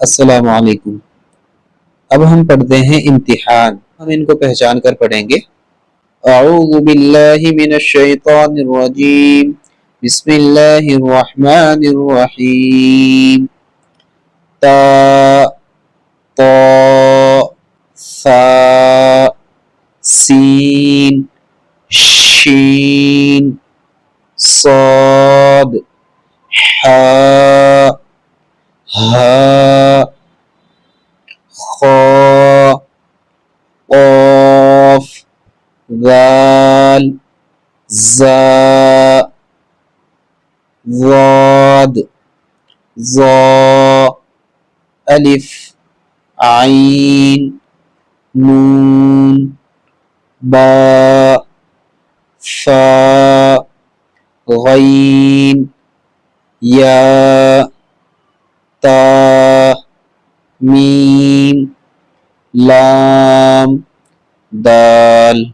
अस्सलाम वालेकुम। अब हम पढ़ते हैं इम्तिहान। हम इनको पहचान कर पढ़ेंगे। अऊज़ु बिल्लाहि मिनश शैतानिर रजीम। बिस्मिल्लाहिर रहमानिर रहीम। ता ता सा सीन शीन साद हा हा खा क़ाफ ज़ाल ज़ा ज़ाद ज़ा अलिफ आइन नून बा फ़ा गईन या ता मीम लाम दाल।